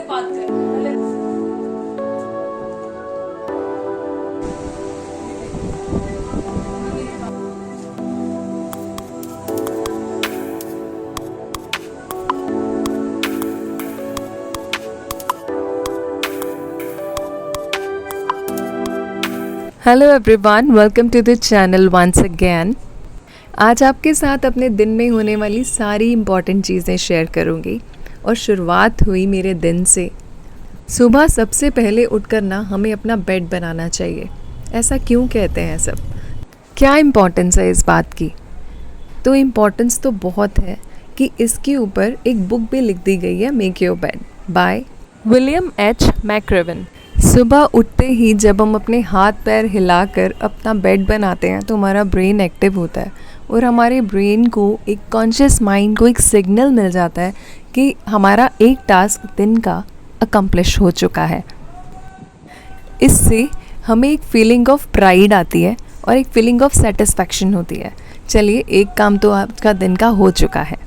बात कर। Hello everyone, welcome to the channel once again. आज आपके साथ अपने दिन में होने वाली सारी इम्पॉर्टेंट चीज़ें शेयर करूँगी। और शुरुआत हुई मेरे दिन से। सुबह सबसे पहले उठकर ना हमें अपना बेड बनाना चाहिए। ऐसा क्यों कहते हैं सब? क्या इम्पोर्टेंस है इस बात की? तो इम्पोर्टेंस तो बहुत है कि इसके ऊपर एक बुक भी लिख दी गई है, make your bed by William H McRaven. सुबह उठते ही जब हम अपने हाथ पैर हिलाकर अपना बेड बनाते हैं तो हमारा ब्रेन एक्टिव होता है और हमारे ब्रेन को, एक कॉन्शियस माइंड को एक सिग्नल मिल जाता है कि हमारा एक टास्क दिन का अकम्प्लिश हो चुका है। इससे हमें एक फीलिंग ऑफ प्राइड आती है और एक फीलिंग ऑफ सेटिस्फैक्शन होती है। चलिए, एक काम तो आपका दिन का हो चुका है।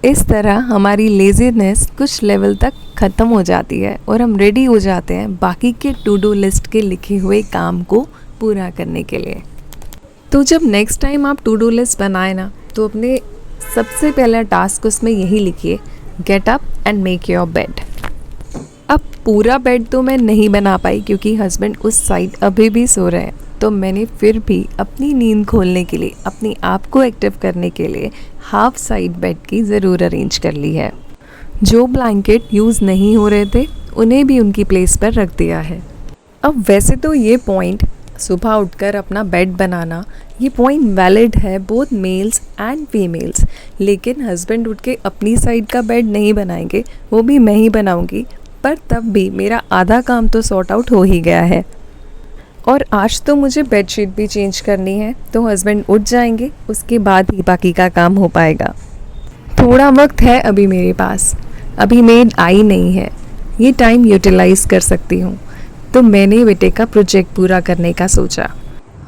इस तरह हमारी लेज़ीनेस कुछ लेवल तक ख़त्म हो जाती है और हम रेडी हो जाते हैं बाकी के टू डू लिस्ट के लिखे हुए काम को पूरा करने के लिए। तो जब नेक्स्ट टाइम आप टू डू लिस्ट बनाए ना, तो अपने सबसे पहला टास्क उसमें यही लिखिए, get up and make your bed. अब पूरा बेड तो मैं नहीं बना पाई क्योंकि हस्बैंड उस साइड अभी भी सो रहे हैं, तो मैंने फिर भी अपनी नींद खोलने के लिए, अपने आप को एक्टिव करने के लिए हाफ साइड बेड की ज़रूर अरेंज कर ली है। जो ब्लैंकेट यूज़ नहीं हो रहे थे उन्हें भी उनकी प्लेस पर रख दिया है। अब वैसे तो ये पॉइंट, सुबह उठकर अपना बेड बनाना, ये पॉइंट वैलिड है बोथ मेल्स एंड फीमेल्स। लेकिन हस्बैंड उठ के अपनी साइड का बेड नहीं बनाएंगे, वो भी मैं ही बनाऊंगी। पर तब भी मेरा आधा काम तो सॉर्ट आउट हो ही गया है। और आज तो मुझे बेडशीट भी चेंज करनी है, तो हस्बैंड उठ जाएंगे, उसके बाद ही बाकी का काम हो पाएगा। थोड़ा वक्त है अभी मेरे पास, अभी मेड आई नहीं है, ये टाइम यूटिलाइज़ कर सकती हूँ। तो मैंने बेटे का प्रोजेक्ट पूरा करने का सोचा।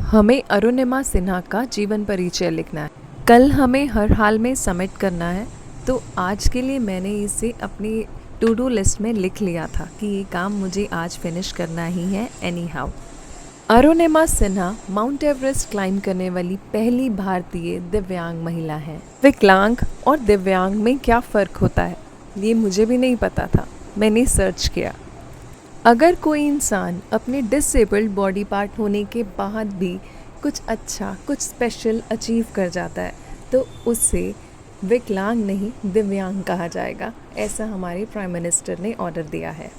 हमें अरुणिमा सिन्हा का जीवन परिचय लिखना है। कल हमें हर हाल में सबमिट करना है, तो आज के लिए मैंने इसे अपनी टू डू लिस्ट में लिख लिया था कि ये काम मुझे आज फिनिश करना ही है any how. Arunima Sinha mount Everest climb करने वाली पहली भारतीय दिव्यांग महिला है। विकलांग और दिव्यांग में क्या फ़र्क होता है, ये मुझे भी नहीं पता था। मैंने सर्च किया। अगर कोई इंसान अपने डिसेबल्ड बॉडी पार्ट होने के बाद भी कुछ अच्छा, कुछ स्पेशल अचीव कर जाता है, तो उससे विकलांग नहीं दिव्यांग कहा जाएगा। ऐसा हमारे प्राइम मिनिस्टर ने ऑर्डर दिया है।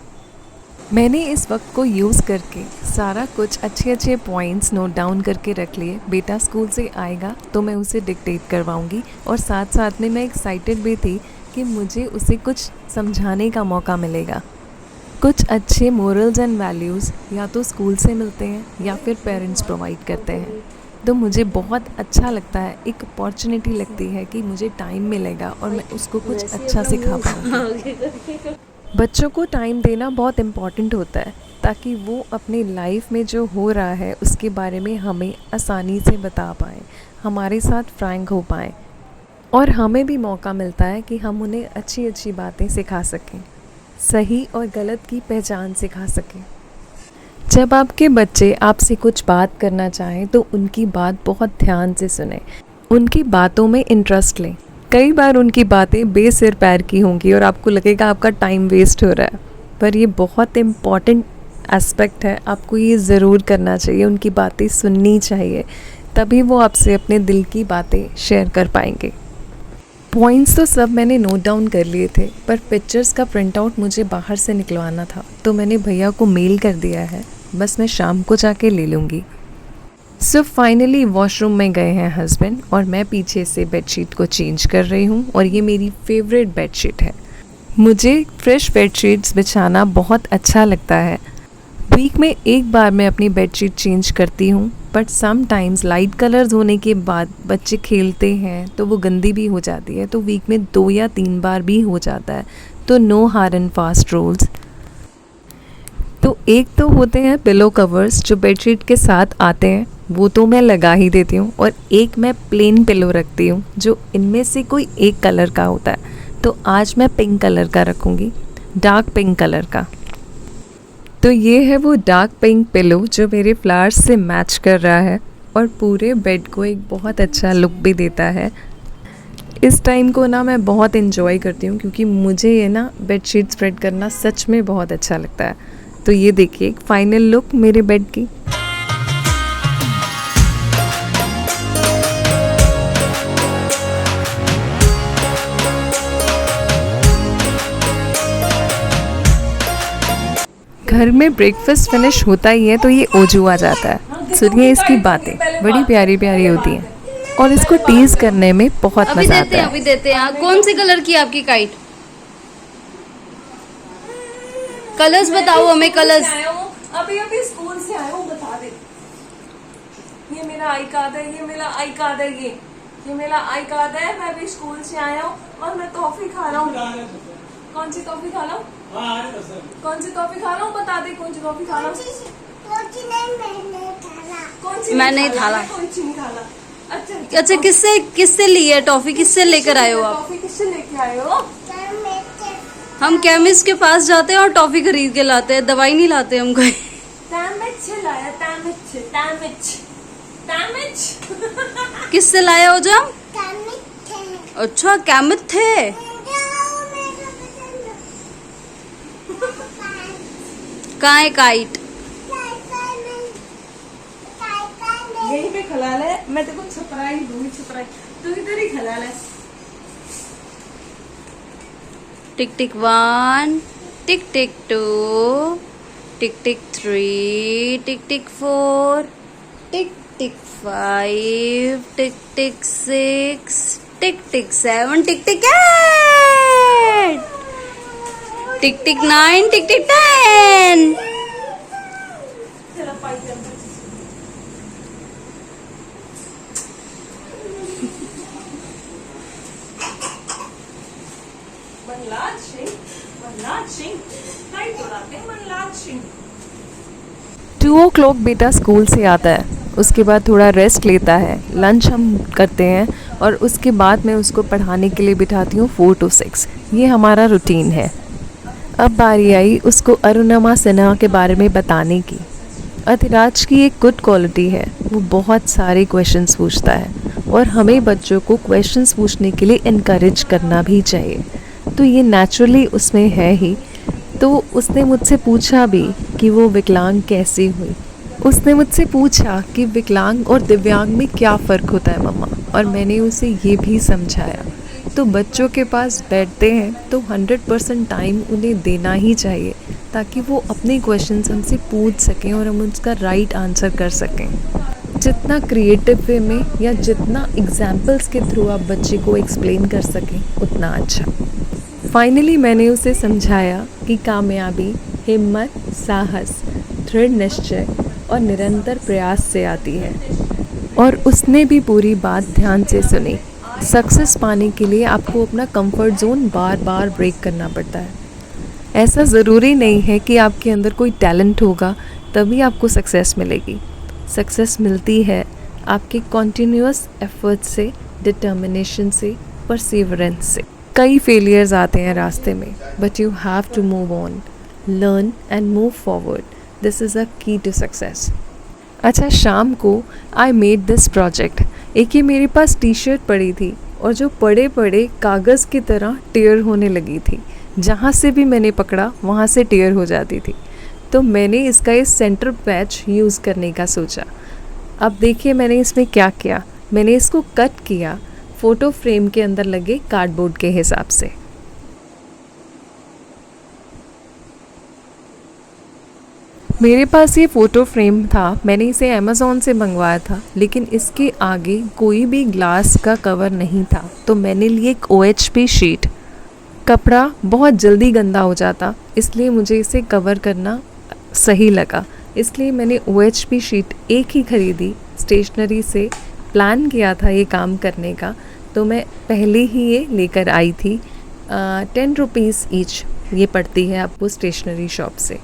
मैंने इस वक्त को यूज़ करके सारा कुछ अच्छे अच्छे पॉइंट्स नोट डाउन करके रख लिए। बेटा स्कूल से आएगा तो मैं उसे डिक्टेट करवाऊंगी, और साथ साथ में मैं एक्साइटेड भी थी कि मुझे उसे कुछ समझाने का मौका मिलेगा। कुछ अच्छे मोरल्स एंड वैल्यूज़ या तो स्कूल से मिलते हैं या फिर पेरेंट्स प्रोवाइड करते हैं, तो मुझे बहुत अच्छा लगता है। एक अपॉर्चुनिटी लगती है कि मुझे टाइम मिलेगा और मैं उसको कुछ अच्छा सिखा पाऊँगी। बच्चों को टाइम देना बहुत इम्पॉर्टेंट होता है, ताकि वो अपनी लाइफ में जो हो रहा है उसके बारे में हमें आसानी से बता पाएँ, हमारे साथ फ्रैंक हो पाएँ, और हमें भी मौका मिलता है कि हम उन्हें अच्छी अच्छी बातें सिखा सकें, सही और गलत की पहचान सिखा सकें। जब आपके बच्चे आपसे कुछ बात करना चाहें तो उनकी बात बहुत ध्यान से सुनें, उनकी बातों में इंटरेस्ट लें। कई बार उनकी बातें बेसिर पैर की होंगी और आपको लगेगा आपका टाइम वेस्ट हो रहा है, पर ये बहुत इम्पॉर्टेंट एस्पेक्ट है। आपको ये ज़रूर करना चाहिए, उनकी बातें सुननी चाहिए, तभी वो आपसे अपने दिल की बातें शेयर कर पाएंगे। पॉइंट्स तो सब मैंने नोट डाउन कर लिए थे, पर पिक्चर्स का प्रिंट आउट मुझे बाहर से निकलवाना था, तो मैंने भैया को मेल कर दिया है। बस मैं शाम को जाके ले लूँगी। सो फाइनली वॉशरूम में गए हैं हस्बैंड, और मैं पीछे से बेडशीट को चेंज कर रही हूँ, और ये मेरी फेवरेट बेडशीट है। मुझे फ्रेश बेडशीट्स बिछाना बहुत अच्छा लगता है। वीक में एक बार मैं अपनी बेडशीट चेंज करती हूँ, बट समटाइम्स लाइट कलर्स होने के बाद बच्चे खेलते हैं तो वो गंदी भी हो जाती है, तो वीक में 2 या 3 बार भी हो जाता है। तो no hard and fast rules. तो एक तो होते हैं पिलो कवर्स जो बेडशीट के साथ आते हैं, वो तो मैं लगा ही देती हूँ, और एक मैं प्लेन पिलो रखती हूँ जो इनमें से कोई एक कलर का होता है। तो आज मैं पिंक कलर का रखूँगी। डार्क पिंक कलर का। तो ये है वो डार्क पिंक पिलो जो मेरे फ्लावर्स से मैच कर रहा है और पूरे बेड को एक बहुत अच्छा लुक भी देता है। इस टाइम को ना मैं बहुत इन्जॉय करती हूँ क्योंकि मुझे ये ना बेडशीट स्प्रेड करना सच में बहुत अच्छा लगता है। तो ये देखिए एक फाइनल लुक मेरे बेड की। घर में ब्रेकफास्ट फिनिश होता ही है तो ये ओजू आ जाता है। सुनिए इसकी बातें, बड़ी प्यारी प्यारी होती हैं और इसको टीज करने में बहुत मजा आता है। अभी देते हैं। कौन से कलर की आपकी काइट? कलर्स बताओ हमें, कलर्स। अभी स्कूल से आया हूँ, बता दे। ये मेरा आई कार्ड है, ये मेरा आई कार्ड है, ये मेरा आई कार्ड है। मैं अभी स्कूल से आया हूँ और मैं टॉफी खा रहा हूँ। कौन सी टॉफी खा रहा हूँ? कौन सी टॉफी खा रहा हूँ? बता दे कौन सी टॉफी खा रहा हूँ? मैं नहीं खाला। कौन सी नहीं खाला? अच्छा, किससे ली है टॉफी? किससे लेकर आए हो आप? टॉफी किससे लेके आए हो? हम केमिस्ट के पास जाते हैं और टॉफी खरीद के लाते हैं, दवाई नहीं लाते हम कोई। किससे लाया हो जब? अच्छा, कैमिस्ट थे। कहाँ है काइट? यहीं पे खला ले, मैं तेरे को छपराई दूंगी, छपराई तू इधर ही खला ले। टिक टिक 1, टिक टिक 2, टिक टिक 3, टिक टिक 4, टिक टिक 5, टिक टिक 6, टिक टिक 7, टिक टिक 8, टिक टिक 9, टिक टिक 10। टू ओ क्लॉक बेटा स्कूल से आता है, उसके बाद थोड़ा रेस्ट लेता है, लंच हम करते हैं और उसके बाद मैं उसको पढ़ाने के लिए बिठाती हूँ 4 to 6। ये हमारा रूटीन है। अब बारी आई उसको अरुणिमा सिन्हा के बारे में बताने की। अतिराज की एक गुड क्वालिटी है, वो बहुत सारे क्वेश्चंस पूछता है और हमें बच्चों को क्वेश्चंस पूछने के लिए इनकरेज करना भी चाहिए। तो ये नेचुरली उसमें है ही। तो उसने मुझसे पूछा भी कि वो विकलांग कैसे हुई। उसने मुझसे पूछा कि विकलांग और दिव्यांग में क्या फ़र्क होता है मम्मा, और मैंने उसे ये भी समझाया। तो बच्चों के पास बैठते हैं तो 100% टाइम उन्हें देना ही चाहिए ताकि वो अपने क्वेश्चंस हमसे पूछ सकें और हम उसका राइट आंसर कर सकें। जितना क्रिएटिव वे में या जितना एग्जाम्पल्स के थ्रू आप बच्चे को एक्सप्लेन कर सकें उतना अच्छा। फाइनली मैंने उसे समझाया कि कामयाबी हिम्मत, साहस, दृढ़ निश्चय और निरंतर प्रयास से आती है, और उसने भी पूरी बात ध्यान से सुनी। सक्सेस पाने के लिए आपको अपना कंफर्ट जोन बार बार ब्रेक करना पड़ता है। ऐसा ज़रूरी नहीं है कि आपके अंदर कोई टैलेंट होगा तभी आपको सक्सेस मिलेगी। सक्सेस मिलती है आपके कॉन्टिन्यूअस एफर्ट से, डिटर्मिनेशन से, परसिवरेंस से। कई फेलियर्स आते हैं रास्ते में, but you have to move on, learn and move forward. This is a key to success. अच्छा, शाम को आई मेड दिस प्रोजेक्ट। एक ये मेरे पास टी शर्ट पड़ी थी और जो पड़े पड़े कागज़ की तरह टेयर होने लगी थी। जहाँ से भी मैंने पकड़ा वहाँ से टेयर हो जाती थी। तो मैंने इसका इस सेंटर पैच यूज़ करने का सोचा। अब देखिए मैंने इसमें क्या किया। मैंने इसको कट किया फ़ोटो फ्रेम के अंदर लगे कार्डबोर्ड के हिसाब से। मेरे पास ये फ़ोटो फ्रेम था, मैंने इसे अमेज़ॉन से मंगवाया था, लेकिन इसके आगे कोई भी ग्लास का कवर नहीं था। तो मैंने लिए एक OHP शीट। कपड़ा बहुत जल्दी गंदा हो जाता, इसलिए मुझे इसे कवर करना सही लगा, इसलिए मैंने OHP शीट एक ही ख़रीदी। स्टेशनरी से प्लान किया था ये काम करने का, तो मैं पहले ही ये लेकर आई थी। 10 रुपीज़ ईच ये पड़ती है आपको स्टेशनरी शॉप से।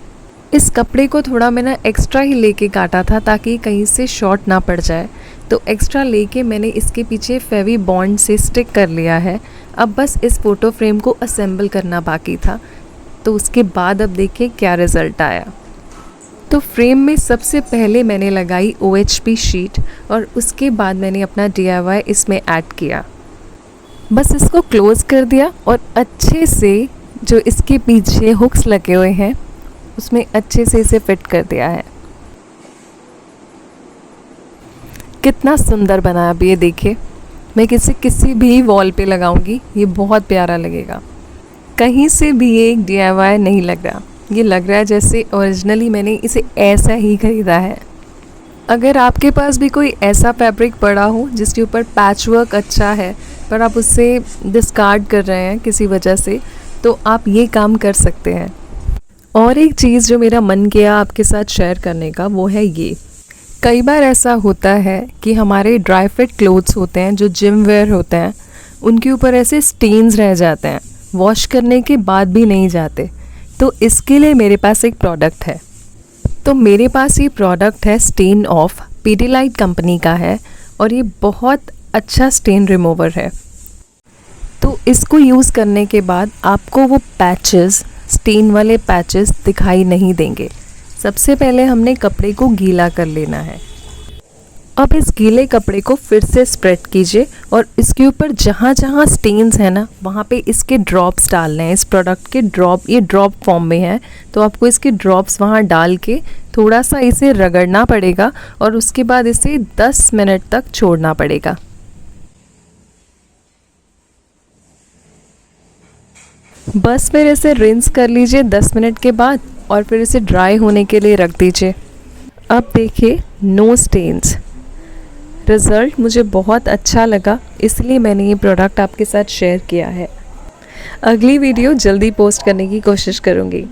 इस कपड़े को थोड़ा मैंने एक्स्ट्रा ही लेके काटा था ताकि कहीं से शॉर्ट ना पड़ जाए, तो एक्स्ट्रा लेके मैंने इसके पीछे फेवी बॉन्ड से स्टिक कर लिया है। अब बस इस फ़ोटो फ्रेम को असेंबल करना बाकी था। तो उसके बाद अब देखिए क्या रिज़ल्ट आया। तो फ्रेम में सबसे पहले मैंने लगाई OHP शीट और उसके बाद मैंने अपना DIY इसमें ऐड किया। बस इसको क्लोज़ कर दिया और अच्छे से जो इसके पीछे हुक्स लगे हुए हैं उसमें अच्छे से इसे फिट कर दिया है। कितना सुंदर बना। अब ये देखिए, मैं किसी भी वॉल पे लगाऊंगी, ये बहुत प्यारा लगेगा। कहीं से भी ये एक DIY नहीं लग रहा, ये लग रहा है जैसे ओरिजिनली मैंने इसे ऐसा ही ख़रीदा है। अगर आपके पास भी कोई ऐसा फैब्रिक पड़ा हो जिसके ऊपर पैच वर्क अच्छा है पर आप उससे डिस्कार्ड कर रहे हैं किसी वजह से, तो आप ये काम कर सकते हैं। और एक चीज़ जो मेरा मन किया आपके साथ शेयर करने का, वो है ये। कई बार ऐसा होता है कि हमारे ड्राई फिट क्लोथ्स होते हैं जो जिम वेयर होते हैं, उनके ऊपर ऐसे स्टेन्स रह जाते हैं, वॉश करने के बाद भी नहीं जाते। तो इसके लिए मेरे पास एक प्रोडक्ट है। तो मेरे पास ये प्रोडक्ट है स्टेन ऑफ, पीडीलाइट कंपनी का है और ये बहुत अच्छा स्टेन रिमूवर है। तो इसको यूज़ करने के बाद आपको वो पैचेस, स्टेन वाले पैचेस दिखाई नहीं देंगे। सबसे पहले हमने कपड़े को गीला कर लेना है। अब इस गीले कपड़े को फिर से स्प्रेड कीजिए और इसके ऊपर जहाँ जहाँ स्टेन्स हैं ना, वहाँ पे इसके ड्रॉप्स डालने हैं। इस प्रोडक्ट के ड्रॉप, ये ड्रॉप फॉर्म में है, तो आपको इसके ड्रॉप्स वहाँ डाल के थोड़ा सा इसे रगड़ना पड़ेगा और उसके बाद इसे 10 मिनट तक छोड़ना पड़ेगा। बस फिर इसे रिंस कर लीजिए 10 मिनट के बाद और फिर इसे ड्राई होने के लिए रख दीजिए। अब देखिए, नो स्टेन्स। रिज़ल्ट मुझे बहुत अच्छा लगा, इसलिए मैंने ये प्रोडक्ट आपके साथ शेयर किया है। अगली वीडियो जल्दी पोस्ट करने की कोशिश करूँगी।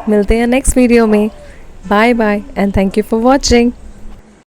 मिलते हैं नेक्स्ट वीडियो में। Bye bye and thank you for watching.